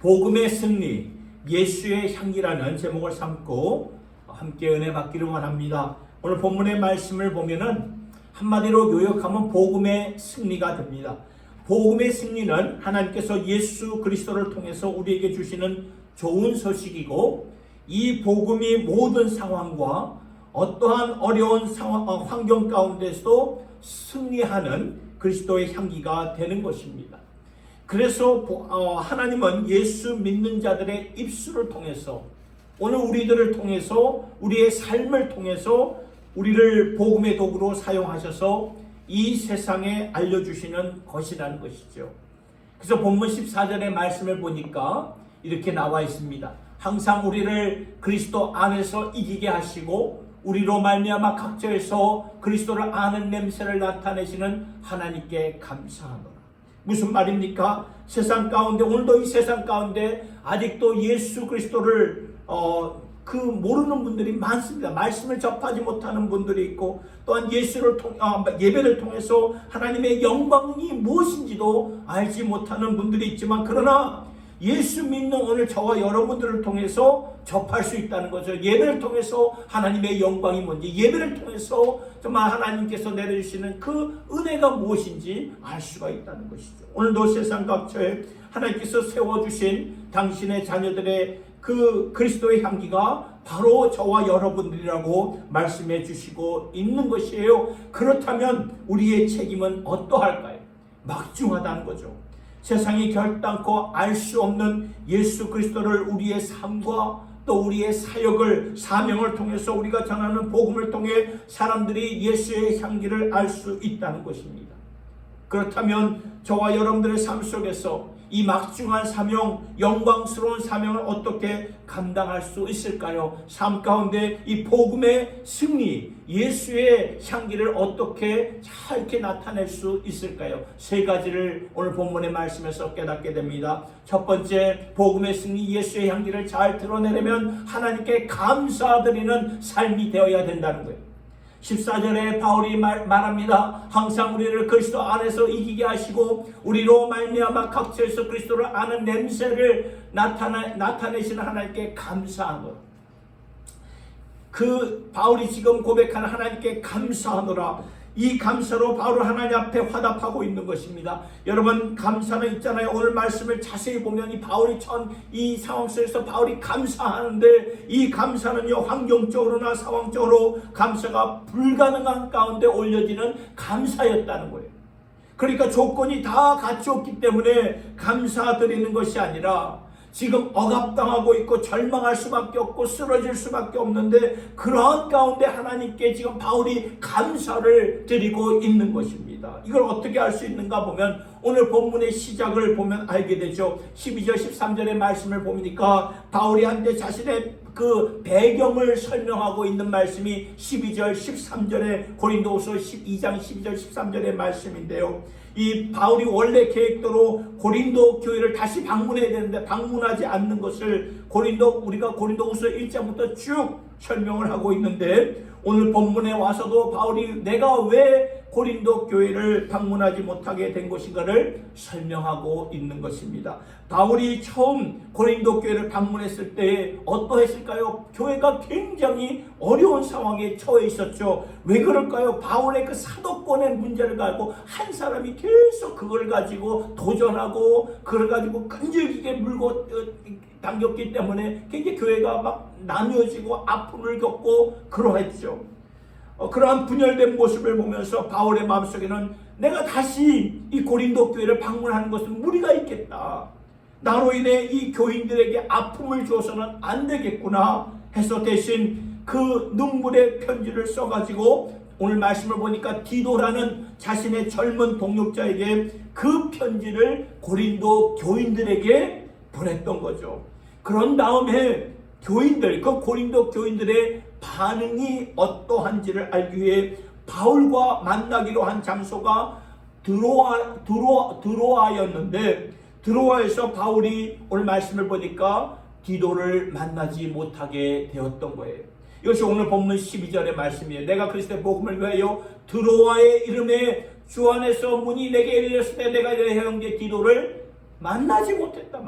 복음의 승리, 예수의 향기라는 제목을 삼고 함께 은혜 받기를 원합니다. 오늘 본문의 말씀을 보면은 한마디로 요약하면 복음의 승리가 됩니다. 복음의 승리는 하나님께서 예수 그리스도를 통해서 우리에게 주시는 좋은 소식이고, 이 복음이 모든 상황과 어떠한 어려운 환경 가운데서도 승리하는 그리스도의 향기가 되는 것입니다. 그래서 하나님은 예수 믿는 자들의 입술을 통해서, 오늘 우리들을 통해서, 우리의 삶을 통해서 우리를 복음의 도구로 사용하셔서 이 세상에 알려주시는 것이라는 것이죠. 그래서 본문 14절의 말씀을 보니까 이렇게 나와 있습니다. 항상 우리를 그리스도 안에서 이기게 하시고 우리로 말미암아 각처에서 그리스도를 아는 냄새를 나타내시는 하나님께 감사하노라. 무슨 말입니까? 세상 가운데, 오늘도 이 세상 가운데 아직도 예수 그리스도를 모르는 분들이 많습니다. 말씀을 접하지 못하는 분들이 있고, 또한 예배를 통해서 하나님의 영광이 무엇인지도 알지 못하는 분들이 있지만, 그러나 예수 믿는 오늘 저와 여러분들을 통해서 접할 수 있다는 거죠. 예배를 통해서 하나님의 영광이 뭔지, 예배를 통해서 정말 하나님께서 내려주시는 그 은혜가 무엇인지 알 수가 있다는 것이죠. 오늘도 세상 각처에 하나님께서 세워주신 당신의 자녀들의 그 그리스도의 향기가 바로 저와 여러분들이라고 말씀해 주시고 있는 것이에요. 그렇다면 우리의 책임은 어떠할까요? 막중하다는 거죠. 세상이 결단코 알 수 없는 예수 그리스도를 우리의 삶과 또 우리의 사명을 통해서 우리가 전하는 복음을 통해 사람들이 예수의 향기를 알 수 있다는 것입니다. 그렇다면 저와 여러분들의 삶 속에서 이 막중한 사명, 영광스러운 사명을 어떻게 감당할 수 있을까요? 삶 가운데 이 복음의 승리, 예수의 향기를 어떻게 잘 이렇게 나타낼 수 있을까요? 세 가지를 오늘 본문의 말씀에서 깨닫게 됩니다. 첫 번째, 복음의 승리, 예수의 향기를 잘 드러내려면 하나님께 감사드리는 삶이 되어야 된다는 거예요. 14절에 바울이 말합니다. 항상 우리를 그리스도 안에서 이기게 하시고 우리로 말미암아 각처에서 그리스도를 아는 냄새를 나타내시는 하나님께 감사하노라. 그 바울이 지금 고백하는 하나님께 감사하노라, 이 감사로 바울은 하나님 앞에 화답하고 있는 것입니다. 여러분, 감사는 있잖아요. 오늘 말씀을 자세히 보면 이 바울이 이 상황 속에서 바울이 감사하는데, 이 감사는요, 환경적으로나 상황적으로 감사가 불가능한 가운데 올려지는 감사였다는 거예요. 그러니까 조건이 다 갖추었기 때문에 감사드리는 것이 아니라 지금 억압당하고 있고 절망할 수밖에 없고 쓰러질 수밖에 없는데, 그러한 가운데 하나님께 지금 바울이 감사를 드리고 있는 것입니다. 이걸 어떻게 알 수 있는가 보면 오늘 본문의 시작을 보면 알게 되죠. 12절 13절의 말씀을 보니까 바울이 한때 자신의 그 배경을 설명하고 있는 말씀이 12절 13절의 고린도후서 12장 12절 13절의 말씀인데요. 이 바울이 원래 계획대로 고린도 교회를 다시 방문해야 되는데 방문하지 않는 것을 우리가 고린도후서 1장부터 쭉 설명을 하고 있는데, 오늘 본문에 와서도 바울이 내가 왜 고린도 교회를 방문하지 못하게 된 것인가를 설명하고 있는 것입니다. 바울이 처음 고린도 교회를 방문했을 때 어떠했을까요? 교회가 굉장히 어려운 상황에 처해 있었죠. 왜 그럴까요? 바울의 그 사도권의 문제를 가지고 한 사람이 계속 그걸 가지고 도전하고 그걸 가지고 끈질기게 물고 당겼기 때문에 굉장히 교회가 막 나뉘어지고 아픔을 겪고 그러했죠. 그러한 분열된 모습을 보면서 바울의 마음속에는 내가 다시 이 고린도 교회를 방문하는 것은 무리가 있겠다, 나로 인해 이 교인들에게 아픔을 줘서는 안 되겠구나 해서 대신 그 눈물의 편지를 써가지고 오늘 말씀을 보니까 디도라는 자신의 젊은 동역자에게 그 편지를 고린도 교인들에게 보냈던 거죠. 그런 다음에 그 고린도 교인들의 반응이 어떠한지를 알기 위해 바울과 만나기로 한 장소가 드로아였는데, 드로아에서 바울이 오늘 말씀을 보니까 디도를 만나지 못하게 되었던 거예요. 이것이 오늘 본문 12절의 말씀이에요. 내가 그리스도의 복음을 위하여 드로아의 이름에 주 안에서 문이 내게 열렸을 때 내가 내 형제 디도를 만나지 못했다.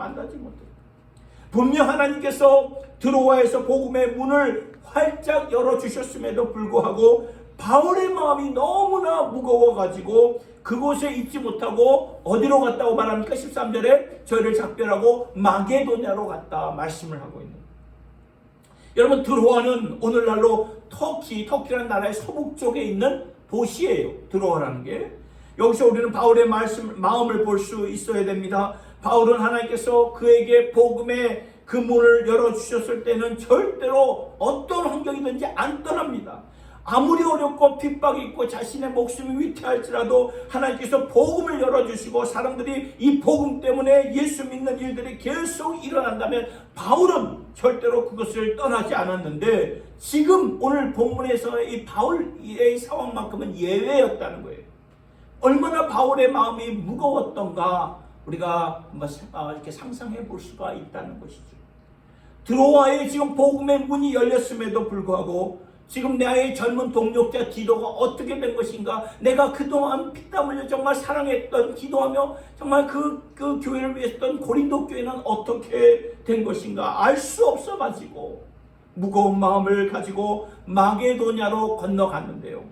분명 하나님께서 드로아에서 복음의 문을 활짝 열어주셨음에도 불구하고 바울의 마음이 너무나 무거워가지고 그곳에 있지 못하고 어디로 갔다고 말합니까? 13절에 저희를 작별하고 마게도냐로 갔다 말씀을 하고 있는. 여러분, 드로아는 오늘날로 터키라는 나라의 서북 쪽에 있는 도시예요. 드로아라는 게. 여기서 우리는 바울의 마음을 볼 수 있어야 됩니다. 바울은 하나님께서 그에게 복음의 그 문을 열어주셨을 때는 절대로 어떤 환경이든지 안 떠납니다. 아무리 어렵고 핍박이 있고 자신의 목숨이 위태할지라도 하나님께서 복음을 열어주시고 사람들이 이 복음 때문에 예수 믿는 일들이 계속 일어난다면 바울은 절대로 그것을 떠나지 않았는데, 지금 오늘 본문에서의 이 바울의 상황만큼은 예외였다는 거예요. 얼마나 바울의 마음이 무거웠던가 우리가 이렇게 상상해 볼 수가 있다는 것이죠. 드로아에 지금 복음의 문이 열렸음에도 불구하고 지금 나의 젊은 동력자 디도가 어떻게 된 것인가, 내가 그동안 피땀 흘려 정말 사랑했던, 기도하며 정말 그 교회를 위해서 했던 고린도 교회는 어떻게 된 것인가 알 수 없어가지고 무거운 마음을 가지고 마게도냐로 건너갔는데요.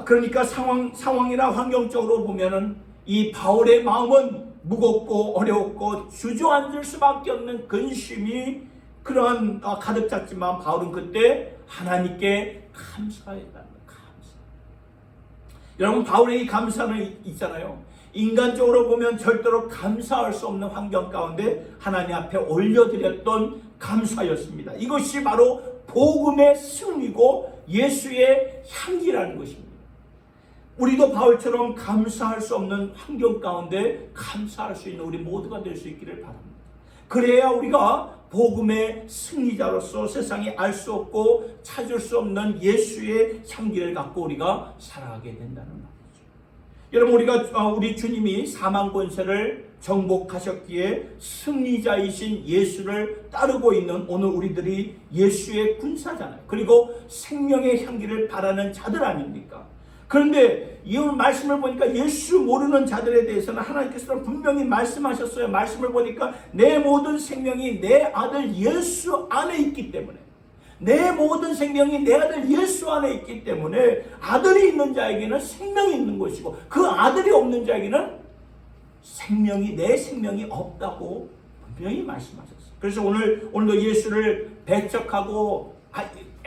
그러니까 상황이나 환경적으로 보면은 이 바울의 마음은 무겁고 어려웠고 주저앉을 수밖에 없는 근심이 그런 가득 찼지만 바울은 그때 하나님께 감사했다는 감사. 여러분, 바울의 이 감사는 있잖아요. 인간적으로 보면 절대로 감사할 수 없는 환경 가운데 하나님 앞에 올려드렸던 감사였습니다. 이것이 바로 복음의 승리고 예수의 향기라는 것입니다. 우리도 바울처럼 감사할 수 없는 환경 가운데 감사할 수 있는 우리 모두가 될 수 있기를 바랍니다. 그래야 우리가 복음의 승리자로서 세상이 알 수 없고 찾을 수 없는 예수의 향기를 갖고 우리가 살아가게 된다는 말이죠. 여러분, 우리 주님이 사망 권세를 정복하셨기에 승리자이신 예수를 따르고 있는 오늘 우리들이 예수의 군사잖아요. 그리고 생명의 향기를 바라는 자들 아닙니까? 그런데 이 말씀을 보니까 예수 모르는 자들에 대해서는 하나님께서는 분명히 말씀하셨어요. 말씀을 보니까 내 모든 생명이 내 아들 예수 안에 있기 때문에, 내 모든 생명이 내 아들 예수 안에 있기 때문에 아들이 있는 자에게는 생명이 있는 것이고 그 아들이 없는 자에게는 내 생명이 없다고 분명히 말씀하셨어요. 그래서 오늘도 예수를 배척하고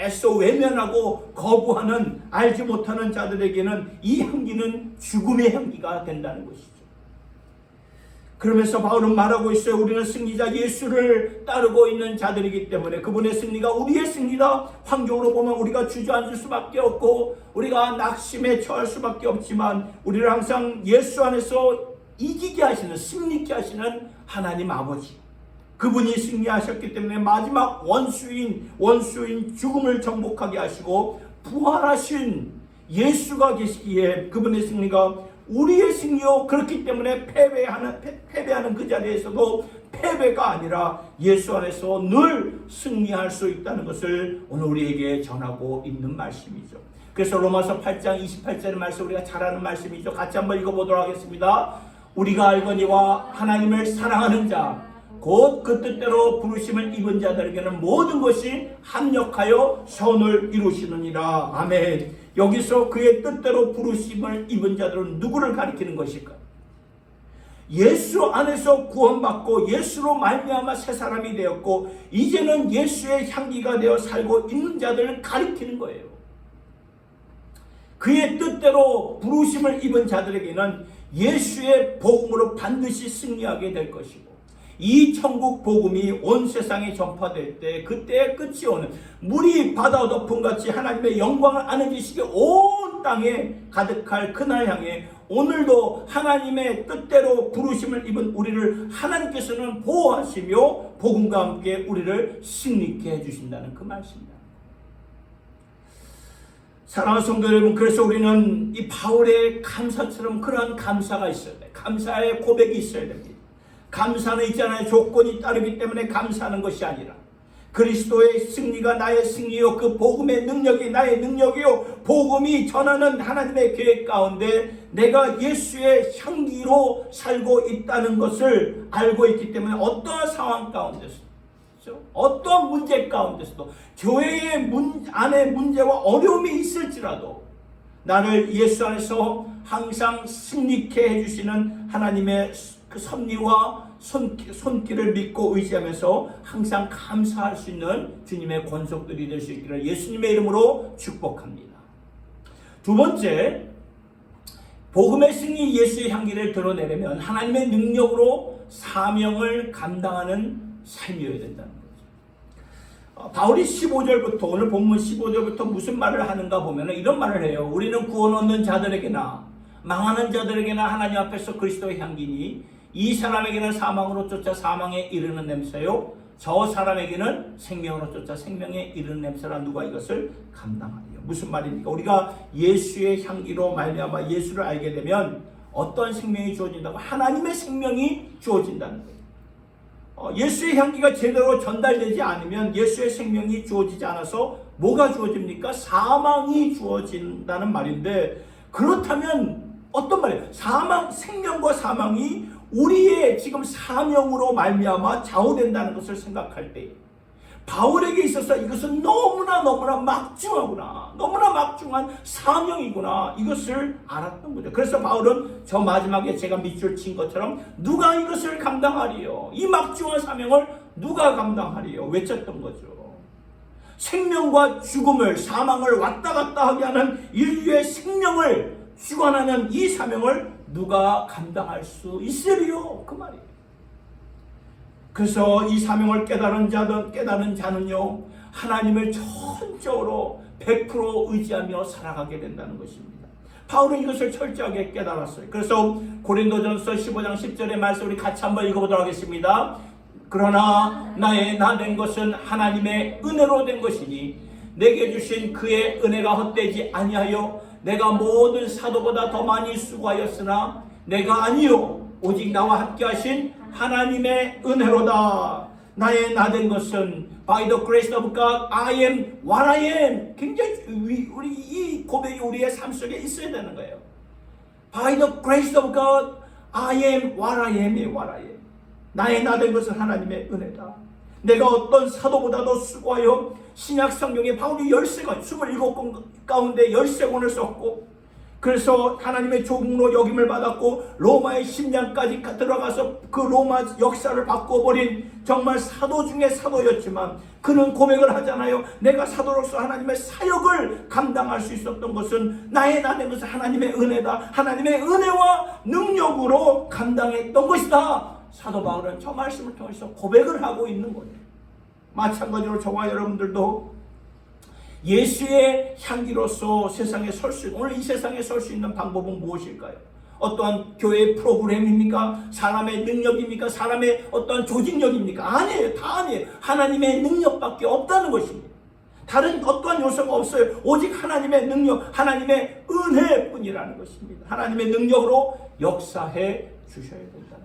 애써 외면하고 거부하는, 알지 못하는 자들에게는 이 향기는 죽음의 향기가 된다는 것이죠. 그러면서 바울은 말하고 있어요. 우리는 승리자 예수를 따르고 있는 자들이기 때문에 그분의 승리가 우리의 승리다. 환경으로 보면 우리가 주저앉을 수밖에 없고 우리가 낙심에 처할 수밖에 없지만 우리를 항상 예수 안에서 이기게 하시는, 승리케 하시는 하나님 아버지, 그분이 승리하셨기 때문에 마지막 원수인 죽음을 정복하게 하시고 부활하신 예수가 계시기에 그분의 승리가 우리의 승리요, 그렇기 때문에 패배하는 그 자리에서도 패배가 아니라 예수 안에서 늘 승리할 수 있다는 것을 오늘 우리에게 전하고 있는 말씀이죠. 그래서 로마서 8장 28절의 말씀, 우리가 잘 아는 말씀이죠. 같이 한번 읽어보도록 하겠습니다. 우리가 알거니와 하나님을 사랑하는 자 곧 그 뜻대로 부르심을 입은 자들에게는 모든 것이 합력하여 선을 이루시느니라. 아멘. 여기서 그의 뜻대로 부르심을 입은 자들은 누구를 가리키는 것일까? 예수 안에서 구원받고 예수로 말미암아 새 사람이 되었고 이제는 예수의 향기가 되어 살고 있는 자들을 가리키는 거예요. 그의 뜻대로 부르심을 입은 자들에게는 예수의 복음으로 반드시 승리하게 될 것이고, 이 천국 복음이 온 세상에 전파될 때 그때의 끝이 오는, 물이 바다 덮음같이 하나님의 영광을 아는 지식이 온 땅에 가득할 그날 향해 오늘도 하나님의 뜻대로 부르심을 입은 우리를 하나님께서는 보호하시며 복음과 함께 우리를 승리케 해주신다는 그 말씀입니다. 사랑하는 성도 여러분, 그래서 우리는 이 바울의 감사처럼 그러한 감사가 있어야 돼요. 감사의 고백이 있어야 됩니다. 감사는 있잖아요. 조건이 따르기 때문에 감사하는 것이 아니라 그리스도의 승리가 나의 승리요, 그 복음의 능력이 나의 능력이요, 복음이 전하는 하나님의 계획 가운데 내가 예수의 향기로 살고 있다는 것을 알고 있기 때문에 어떠한 상황 가운데서도, 어떠한 문제 가운데서도, 교회의 안에 문제와 어려움이 있을지라도 나를 예수 안에서 항상 승리케 해주시는 하나님의 그 섭리와 손길을 믿고 의지하면서 항상 감사할 수 있는 주님의 권속들이 될 수 있기를 예수님의 이름으로 축복합니다. 두 번째, 복음의 승리, 예수의 향기를 드러내려면 하나님의 능력으로 사명을 감당하는 삶이어야 된다는 거죠. 바울이 15절부터, 오늘 본문 15절부터 무슨 말을 하는가 보면 이런 말을 해요. 우리는 구원 얻는 자들에게나 망하는 자들에게나 하나님 앞에서 그리스도의 향기니 이 사람에게는 사망으로 쫓아 사망에 이르는 냄새요, 저 사람에게는 생명으로 쫓아 생명에 이르는 냄새라. 누가 이것을 감당하리요? 무슨 말입니까? 우리가 예수의 향기로 말미암아 예수를 알게 되면 어떤 생명이 주어진다고? 하나님의 생명이 주어진다는 거예요. 예수의 향기가 제대로 전달되지 않으면, 예수의 생명이 주어지지 않아서 뭐가 주어집니까? 사망이 주어진다는 말인데, 그렇다면 어떤 말이에요? 생명과 사망이 우리의 지금 사명으로 말미암아 좌우된다는 것을 생각할 때 바울에게 있어서 이것은 너무나 막중하구나, 너무나 막중한 사명이구나, 이것을 알았던 거죠. 그래서 바울은 저 마지막에 제가 밑줄 친 것처럼 누가 이것을 감당하리요, 이 막중한 사명을 누가 감당하리요 외쳤던 거죠. 생명과 죽음을, 사망을 왔다 갔다 하게 하는 인류의 생명을 주관하는 이 사명을 누가 감당할 수 있으리요, 그 말이에요. 그래서 이 사명을 깨달은 자는요, 하나님을 전적으로 100% 의지하며 살아가게 된다는 것입니다. 바울은 이것을 철저하게 깨달았어요. 그래서 고린도전서 15장 10절의 말씀 우리 같이 한번 읽어보도록 하겠습니다. 그러나 나의 나 된 것은 하나님의 은혜로 된 것이니 내게 주신 그의 은혜가 헛되지 아니하여 내가 모든 사도보다 더 많이 수고하였으나 내가 아니요 오직 나와 함께 하신 하나님의 은혜로다. 나의 나 된 것은 by the grace of God I am what I am. 굉장히 우리 이 고백이 우리의 삶 속에 있어야 되는 거예요. by the grace of God I am what I am. what I am. 나의 나 된 것은 하나님의 은혜다. 내가 어떤 사도보다도 수고하여 신약 성경에 바울이 13권, 27권 가운데 13권을 썼고, 그래서 하나님의 조국으로 역임을 받았고 로마의 심장까지 들어가서 그 로마 역사를 바꿔버린 정말 사도 중에 사도였지만 그는 고백을 하잖아요. 내가 사도로서 하나님의 사역을 감당할 수 있었던 것은 나의 나 된 것은 하나님의 은혜다. 하나님의 은혜와 능력으로 감당했던 것이다. 사도 바울은 저 말씀을 통해서 고백을 하고 있는 거예요. 마찬가지로 저와 여러분들도 예수의 향기로서 세상에 설 수, 오늘 이 세상에 설 수 있는 방법은 무엇일까요? 어떠한 교회 프로그램입니까? 사람의 능력입니까? 사람의 어떠한 조직력입니까? 아니에요. 다 아니에요. 하나님의 능력밖에 없다는 것입니다. 다른 어떠한 요소가 없어요. 오직 하나님의 능력, 하나님의 은혜뿐이라는 것입니다. 하나님의 능력으로 역사해 주셔야 된다는 거예요.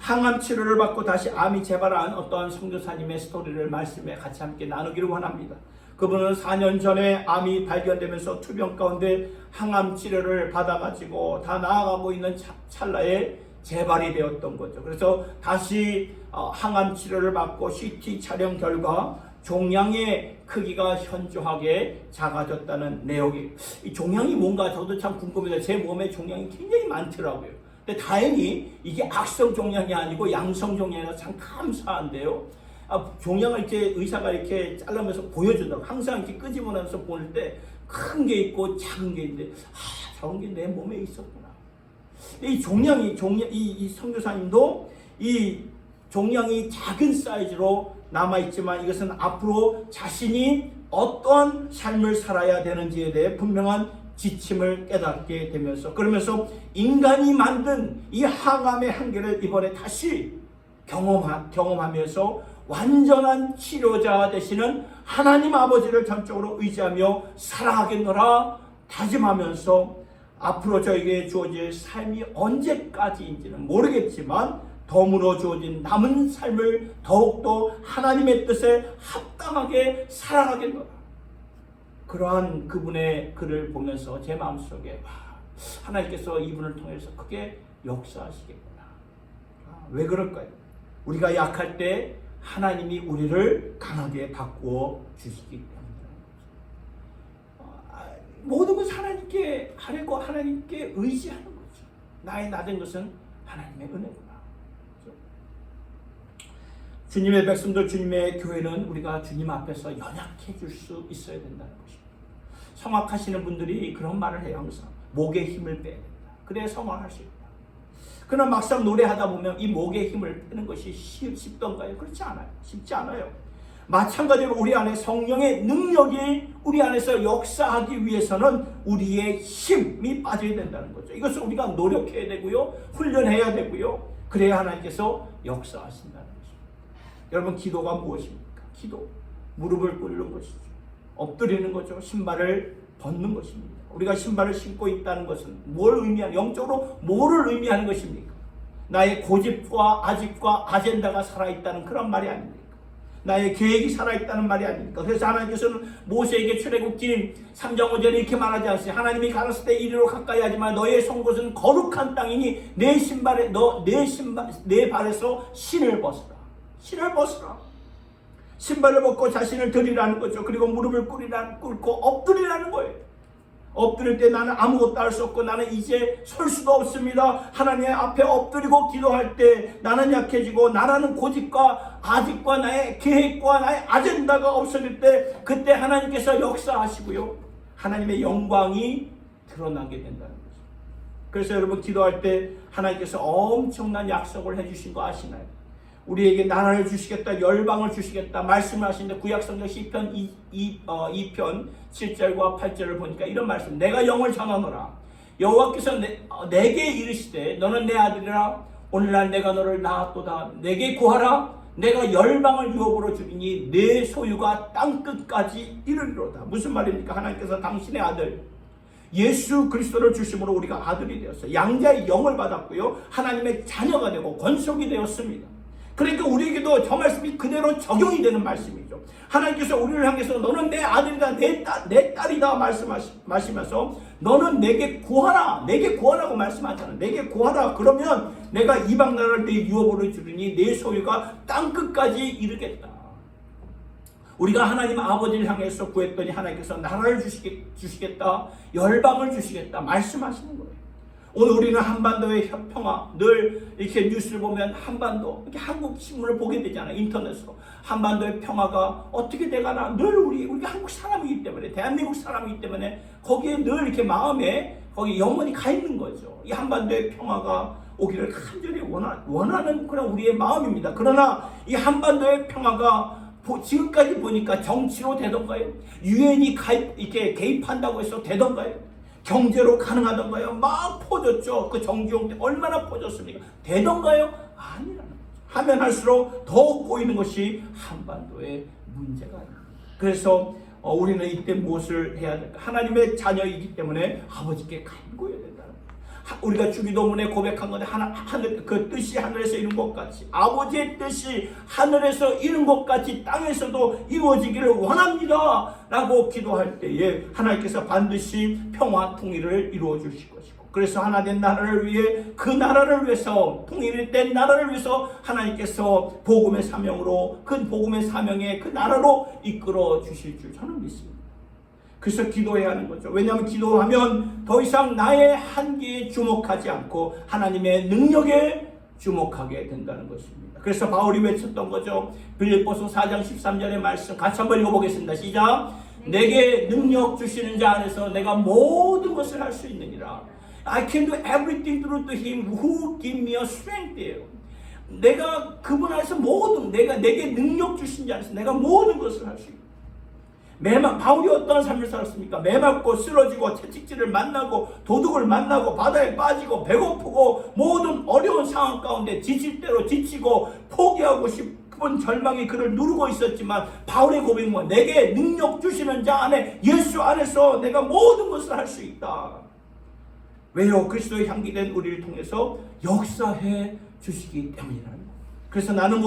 항암 치료를 받고 다시 암이 재발한 어떠한 선교사님의 스토리를 말씀에 같이 함께 나누기를 원합니다. 그분은 4년 전에 암이 발견되면서 투병 가운데 항암 치료를 받아가지고 다 나아가고 있는 찰나에 재발이 되었던 거죠. 그래서 다시 항암 치료를 받고 CT 촬영 결과 종양의 크기가 현저하게 작아졌다는 내용이, 이 종양이 뭔가 저도 참 궁금해요. 제 몸에 종양이 굉장히 많더라고요. 근데 다행히 이게 악성 종양이 아니고 양성 종양이라 참 감사한데요. 종양을 이렇게 의사가 이렇게 잘라면서 보여준다고, 항상 이렇게 끄집어내면서 보낼 때 큰 게 있고 작은 게 있는데, 작은 게 내 몸에 있었구나. 이 이 선교사님도 이 종양이 작은 사이즈로 남아있지만 이것은 앞으로 자신이 어떤 삶을 살아야 되는지에 대해 분명한 지침을 깨닫게 되면서, 그러면서 인간이 만든 이 항암의 한계를 이번에 다시 경험하면서 완전한 치료자 되시는 하나님 아버지를 전적으로 의지하며 살아가겠노라 다짐하면서 앞으로 저에게 주어질 삶이 언제까지인지는 모르겠지만 덤으로 주어진 남은 삶을 더욱더 하나님의 뜻에 합당하게 살아가겠노라. 그러한 그분의 글을 보면서 제 마음속에 하나님께서 이분을 통해서 크게 역사하시겠구나. 왜 그럴까요? 우리가 약할 때 하나님이 우리를 강하게 바꾸어 주시기 때문이라는 거죠. 모든 것을 하나님께 하려고 하나님께 의지하는 거죠. 나의 나된 것은 하나님의 은혜구나. 그렇죠? 주님의 백성들, 주님의 교회는 우리가 주님 앞에서 연약해질 수 있어야 된다는 것입니다. 성악하시는 분들이 그런 말을 해요. 항상 목에 힘을 빼야 된다. 그래야 성악할 수 있다. 그러나 막상 노래하다 보면 이 목에 힘을 빼는 것이 쉽던가요? 그렇지 않아요. 쉽지 않아요. 마찬가지로 우리 안에 성령의 능력이 우리 안에서 역사하기 위해서는 우리의 힘이 빠져야 된다는 거죠. 이것을 우리가 노력해야 되고요. 훈련해야 되고요. 그래야 하나님께서 역사하신다는 것입니다. 여러분, 기도가 무엇입니까? 기도. 무릎을 꿇는 것이죠. 엎드리는 거죠. 신발을 벗는 것입니다. 우리가 신발을 신고 있다는 것은 뭘 의미하는, 영적으로 뭐를 의미하는 것입니까? 나의 고집과 아집과 아젠다가 살아있다는 그런 말이 아닙니까? 나의 계획이 살아있다는 말이 아닙니까? 그래서 하나님께서는 모세에게 출애굽기 3장 5절에 이렇게 말하지 않으세요? 하나님이 가라사대 때 이리로 가까이 하지만 너의 선 곳은 거룩한 땅이니 내 발에서 신을 벗으라. 신을 벗으라. 신발을 벗고 자신을 드리라는 거죠. 그리고 무릎을 꿇고 엎드리라는 거예요. 엎드릴 때 나는 아무것도 할 수 없고 나는 이제 설 수도 없습니다. 하나님 앞에 엎드리고 기도할 때 나는 약해지고 나라는 고집과 아집과 나의 계획과 나의 아젠다가 없어질 때 그때 하나님께서 역사하시고요. 하나님의 영광이 드러나게 된다는 거죠. 그래서 여러분, 기도할 때 하나님께서 엄청난 약속을 해주신 거 아시나요? 우리에게 나라를 주시겠다, 열방을 주시겠다 말씀을 하시는데 구약성경 시편 2편 7절과 8절을 보니까 이런 말씀, 내가 영을 전하노라. 여호와께서 내게 이르시되 너는 내 아들이라. 오늘날 내가 너를 낳았도다. 내게 구하라. 내가 열방을 유업으로 주리니 내 소유가 땅끝까지 이르리로다. 무슨 말입니까? 하나님께서 당신의 아들 예수 그리스도를 주심으로 우리가 아들이 되었어요. 양자의 영을 받았고요. 하나님의 자녀가 되고 권속이 되었습니다. 그러니까 우리에게도 저 말씀이 그대로 적용이 되는 말씀이죠. 하나님께서 우리를 향해서 너는 내 아들이다, 내 딸이다 말씀하시면서 너는 내게 구하라, 내게 구하라고 말씀하잖아요. 내게 구하라. 그러면 내가 이방 나라를 내 유업으로 주리니 내 소유가 땅끝까지 이르겠다. 우리가 하나님 아버지를 향해서 구했더니 하나님께서 나라를 주시겠다, 열방을 주시겠다 말씀하시는 거예요. 오늘 우리는 한반도의 평화, 늘 이렇게 뉴스를 보면 한반도, 이렇게 한국 신문을 보게 되잖아요. 인터넷으로. 한반도의 평화가 어떻게 돼가나 늘 우리가 한국 사람이기 때문에, 대한민국 사람이기 때문에 거기에 늘 이렇게 마음에 거기 영원히 가 있는 거죠. 이 한반도의 평화가 오기를 간절히 원하는 그런 우리의 마음입니다. 그러나 이 한반도의 평화가 지금까지 보니까 정치로 되던가요? 유엔이 이렇게 개입한다고 해서 되던가요? 경제로 가능하던가요? 막 퍼졌죠. 그 정주영 때 얼마나 퍼졌습니까? 되던가요? 아니라는 거죠. 하면 할수록 더욱 보이는 것이 한반도의 문제가 아닙니다. 그래서 우리는 이때 무엇을 해야 될까? 하나님의 자녀이기 때문에 아버지께 간구해야 된다는 거예요. 우리가 주기도문에 고백한 건데 그 뜻이 하늘에서 이룬 것 같이, 아버지의 뜻이 하늘에서 이룬 것 같이 땅에서도 이루어지기를 원합니다 라고 기도할 때에 하나님께서 반드시 평화 통일을 이루어 주실 것이고, 그래서 하나 된 나라를 위해, 그 나라를 위해서, 통일이 된 나라를 위해서 하나님께서 복음의 사명으로, 그 복음의 사명에 그 나라로 이끌어 주실 줄 저는 믿습니다. 그래서 기도해야 하는 거죠. 왜냐하면 기도하면 더 이상 나의 한계에 주목하지 않고 하나님의 능력에 주목하게 된다는 것입니다. 그래서 바울이 외쳤던 거죠. 빌립보서 4장 13절의 말씀 같이 한번 읽어보겠습니다. 시작. 내게 능력 주시는 자 안에서 내가 모든 것을 할 수 있느니라. I can do everything through him who give me a strength예요. 내가 그분 안에서 내게 능력 주신 자 안에서 내가 모든 것을 할 수 있다. 바울이 어떤 삶을 살았습니까? 메맞고 쓰러지고 채찍질을 만나고 도둑을 만나고 바다에 빠지고 배고프고 모든 어려운 상황 가운데 지칠 대로 지치고 포기하고 싶은 절망이 그를 누르고 있었지만 바울의 고백은 내게 능력 주시는 자 안에, 예수 안에서 내가 모든 것을 할 수 있다. 왜요? 그리스도의 향기된 우리를 통해서 역사해 주시기 때문이라는 거예요. 그래서 나는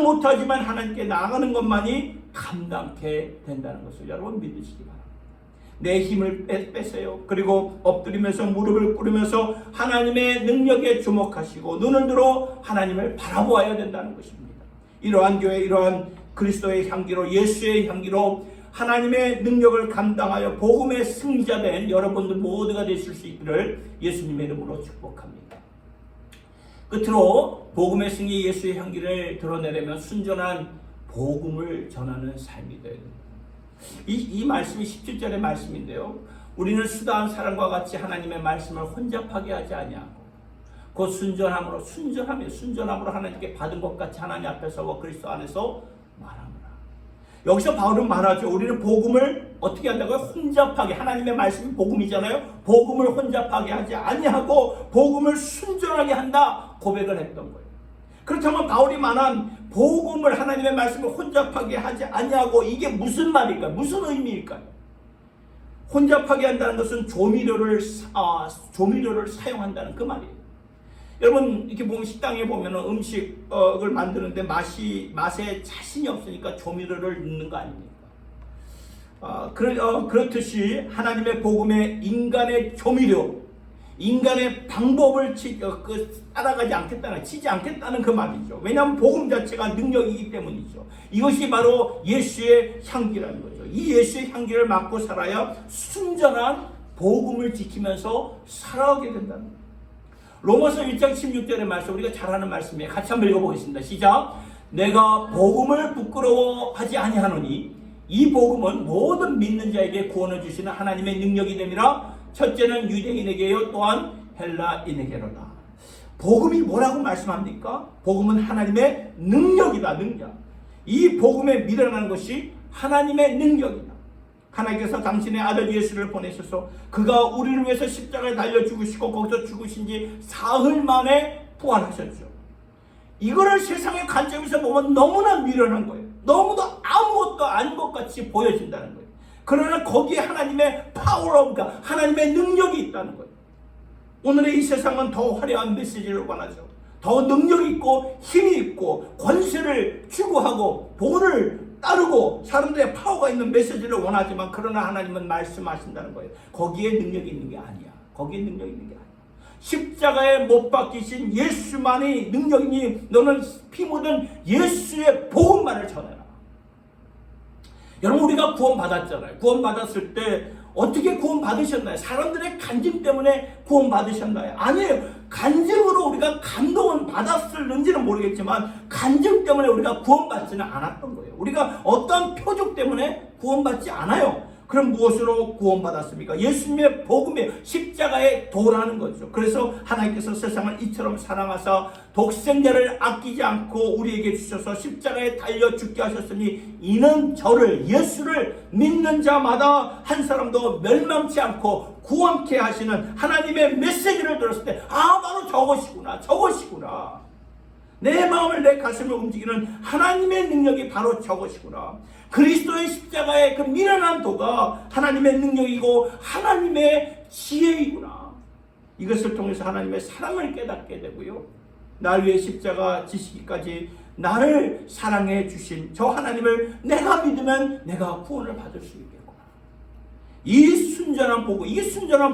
못하지만 하나님께 나아가는 것만이 감당케 된다는 것을 여러분 믿으시기 바랍니다. 내 힘을 빼세요. 그리고 엎드리면서 무릎을 꿇으면서 하나님의 능력에 주목하시고 눈을 들어 하나님을 바라보아야 된다는 것입니다. 이러한 교회, 이러한 그리스도의 향기로, 예수의 향기로 하나님의 능력을 감당하여 복음의 승리자 된 여러분들 모두가 되실 수 있기를 예수님의 이름으로 축복합니다. 끝으로 복음의 승리, 예수의 향기를 드러내려면 순전한 복음을 전하는 삶이 되어야 됩니다. 이 말씀이 17절의 말씀인데요. 우리는 수다한 사람과 같이 하나님의 말씀을 혼잡하게 하지 아니하고 곧 순전함으로 하나님께 받은 것 같이 하나님 앞에서 그리스도 안에서 말하노라. 여기서 바울은 말하죠. 우리는 복음을 어떻게 한다고요? 혼잡하게. 하나님의 말씀이 복음이잖아요. 복음을 혼잡하게 하지 아니하고 복음을 순전하게 한다 고백을 했던 거예요. 그렇다면 바울이 말한 복음을, 하나님의 말씀을 혼잡하게 하지 아니하고, 이게 무슨 말일까요? 무슨 의미일까요? 혼잡하게 한다는 것은 조미료를 사용한다는 그 말이에요. 여러분 이렇게 보면 식당에 보면 음식을 만드는데 맛에 자신이 없으니까 조미료를 넣는 거 아닙니까? 그렇듯이 하나님의 복음에 인간의 조미료, 인간의 방법을 따라가지 않겠다는, 치지 않겠다는 그 말이죠. 왜냐하면 복음 자체가 능력이기 때문이죠. 이것이 바로 예수의 향기라는 거죠. 이 예수의 향기를 맡고 살아야 순전한 복음을 지키면서 살아가게 된다는 거예요. 로마서 1장 16절의 말씀, 우리가 잘 아는 말씀이에요. 같이 한번 읽어보겠습니다. 시작. 내가 복음을 부끄러워하지 아니하노니 이 복음은 모든 믿는 자에게 구원을 주시는 하나님의 능력이 됨이라. 첫째는 유대인에게요, 또한 헬라인에게로다. 복음이 뭐라고 말씀합니까? 복음은 하나님의 능력이다. 능력. 이 복음에 미련한 것이 하나님의 능력이다. 하나님께서 당신의 아들 예수를 보내셔서 그가 우리를 위해서 십자가에 달려 죽으시고 거기서 죽으신 지 사흘 만에 부활하셨죠. 이거를 세상의 관점에서 보면 너무나 미련한 거예요. 너무도 아무것도 아닌 것 같이 보여진다는 거예요. 그러나 거기에 하나님의 파워가, 하나님의 능력이 있다는 거예요. 오늘의 이 세상은 더 화려한 메시지를 원하죠. 더 능력이 있고 힘이 있고 권세를 추구하고 돈을 따르고 사람들의 파워가 있는 메시지를 원하지만, 그러나 하나님은 말씀하신다는 거예요. 거기에 능력이 있는 게 아니야. 거기에 능력이 있는 게 아니야. 십자가에 못 박히신 예수만이 능력이니 너는 피 묻은 예수의 복음만을 전해라. 여러분 우리가 구원받았잖아요. 구원받았을 때 어떻게 구원받으셨나요? 사람들의 간증 때문에 구원받으셨나요? 아니에요. 간증으로 우리가 감동은 받았을는지는 모르겠지만 간증 때문에 우리가 구원받지는 않았던 거예요. 우리가 어떤 표적 때문에 구원받지 않아요. 그럼 무엇으로 구원받았습니까? 예수님의 복음에 십자가에 도라는 거죠. 그래서 하나님께서 세상을 이처럼 사랑하사 독생자를 아끼지 않고 우리에게 주셔서 십자가에 달려 죽게 하셨으니 이는 저를, 예수를 믿는 자마다 한 사람도 멸망치 않고 구원케 하시는 하나님의 메시지를 들었을 때, 바로 저것이구나. 내 마음을, 내 가슴을 움직이는 하나님의 능력이 바로 저것이구나. 그리스도의 십자가의 그 미련한 도가 하나님의 능력이고 하나님의 지혜이구나. 이것을 통해서 하나님의 사랑을 깨닫게 되고요, 날 위해 십자가 지시기까지 나를 사랑해 주신 저 하나님을 내가 믿으면 내가 구원을 받을 수 있겠구나. 이 순전한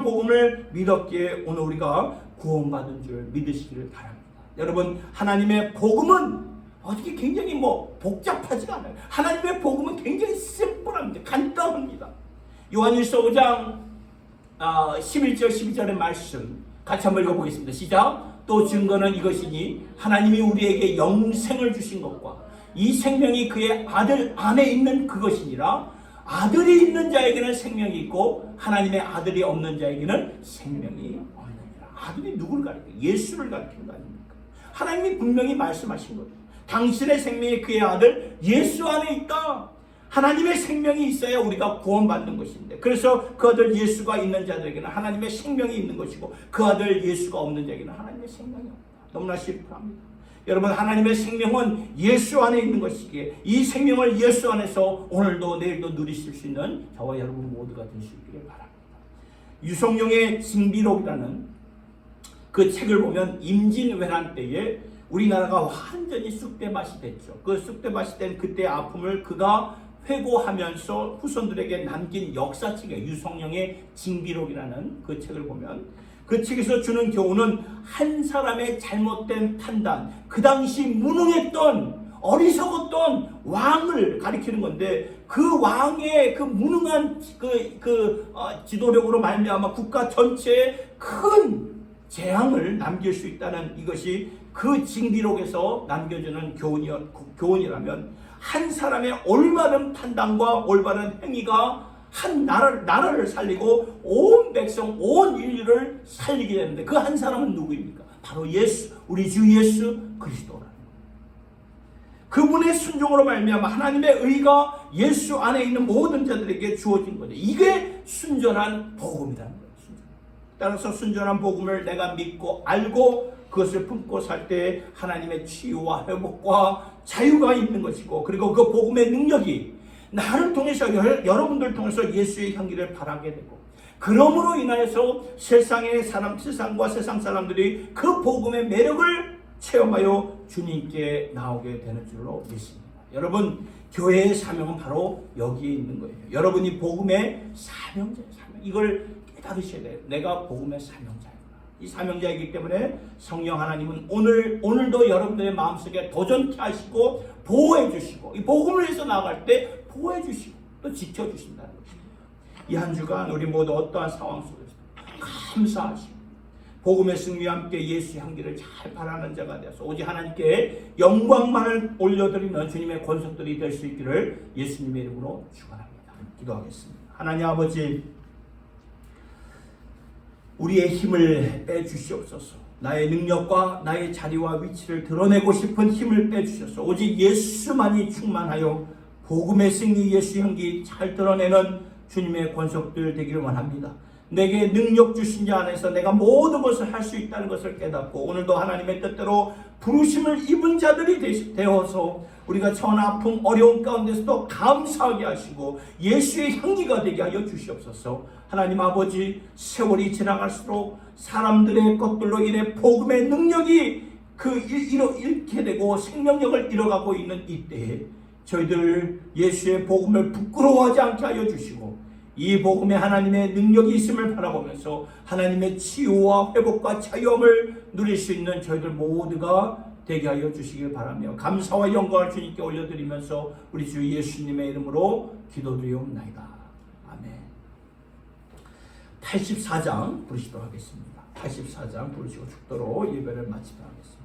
복음을 믿었기에 오늘 우리가 구원받은 줄 믿으시기를 바랍니다. 여러분 하나님의 복음은 어떻게 굉장히 복잡하지가 않아요. 하나님의 복음은 굉장히 심플합니다. 간단합니다. 요한일서 5장 11절 12절의 말씀 같이 한번 읽어보겠습니다. 시작. 또 증거는 이것이니 하나님이 우리에게 영생을 주신 것과 이 생명이 그의 아들 안에 있는 그것이니라. 아들이 있는 자에게는 생명이 있고 하나님의 아들이 없는 자에게는 생명이 없느니라. 아들이 누구를 가리켜요? 예수를 가리키는 거 아닙니까? 하나님이 분명히 말씀하신 거예요. 당신의 생명이 그의 아들 예수 안에 있다. 하나님의 생명이 있어야 우리가 구원받는 것인데, 그래서 그 아들 예수가 있는 자들에게는 하나님의 생명이 있는 것이고 그 아들 예수가 없는 자에게는 하나님의 생명이 없다. 너무나 슬프합니다. 여러분 하나님의 생명은 예수 안에 있는 것이기에 이 생명을 예수 안에서 오늘도 내일도 누리실 수 있는 저와 여러분 모두가 되시기를 바랍니다. 유성룡의 징비록이라는 그 책을 보면 임진왜란 때에 우리나라가 완전히 쑥대밭이 됐죠. 그 쑥대밭이 된 그때의 아픔을 그가 회고하면서 후손들에게 남긴 역사책의 유성령의 징비록이라는 그 책을 보면 그 책에서 주는 교훈은 한 사람의 잘못된 판단, 그 당시 무능했던 어리석었던 왕을 가리키는 건데 그 왕의 그 무능한 지도력으로 말미암아 국가 전체에 큰 재앙을 남길 수 있다는 이것이 그 징비록에서 남겨주는 교훈이라면 한 사람의 올바른 판단과 올바른 행위가 한 나라를 살리고 온 백성, 온 인류를 살리게 되는데 그 한 사람은 누구입니까? 바로 예수, 우리 주 예수 그리스도라는 거예요. 그분의 순종으로 말미암아 하나님의 의가 예수 안에 있는 모든 자들에게 주어진 거죠. 이게 순전한 복음이라는 거예요. 따라서 순전한 복음을 내가 믿고 알고 그것을 품고 살 때 하나님의 치유와 회복과 자유가 있는 것이고 그리고 그 복음의 능력이 나를 통해서 여러분들 통해서 예수의 향기를 바라게 되고 그러므로 인하여서 세상과 세상 사람들이 그 복음의 매력을 체험하여 주님께 나오게 되는 줄로 믿습니다. 여러분 교회의 사명은 바로 여기에 있는 거예요. 여러분이 복음의 사명자예요. 이걸 깨달으셔야 돼요. 내가 복음의 사명자예요. 이 사명자이기 때문에 성령 하나님은 오늘도 여러분들의 마음속에 도전케 하시고 보호해 주시고 이 복음을 위해서 나아갈 때 보호해 주시고 또 지켜 주신다는 것입니다. 이 한 주간 우리 모두 어떠한 상황 속에서 감사하시고 복음의 승리와 함께 예수의 향기를 잘 바라는 자가 되어서 오직 하나님께 영광만을 올려드리는 주님의 권속들이 될 수 있기를 예수님의 이름으로 축원합니다. 기도하겠습니다. 하나님 아버지, 우리의 힘을 빼주시옵소서. 나의 능력과 나의 자리와 위치를 드러내고 싶은 힘을 빼주셔서 오직 예수만이 충만하여 복음의 승리 예수 향기 잘 드러내는 주님의 권속들 되기를 원합니다. 내게 능력 주신 자 안에서 내가 모든 것을 할 수 있다는 것을 깨닫고 오늘도 하나님의 뜻대로 부르심을 입은 자들이 되어서 우리가 전 아픔 어려움 가운데서도 감사하게 하시고 예수의 향기가 되게 하여 주시옵소서. 하나님 아버지, 세월이 지나갈수록 사람들의 것들로 인해 복음의 능력이 잃게 되고 생명력을 잃어가고 있는 이때에 저희들 예수의 복음을 부끄러워하지 않게 하여 주시고 이 복음에 하나님의 능력이 있음을 바라보면서 하나님의 치유와 회복과 자유함을 누릴 수 있는 저희들 모두가 되게 하여 주시길 바라며 감사와 영광을 주님께 올려드리면서 우리 주 예수님의 이름으로 기도드리옵나이다. 아멘. 84장 부르시도록 하겠습니다. 84장 부르시고 축도로 예배를 마치도록 하겠습니다.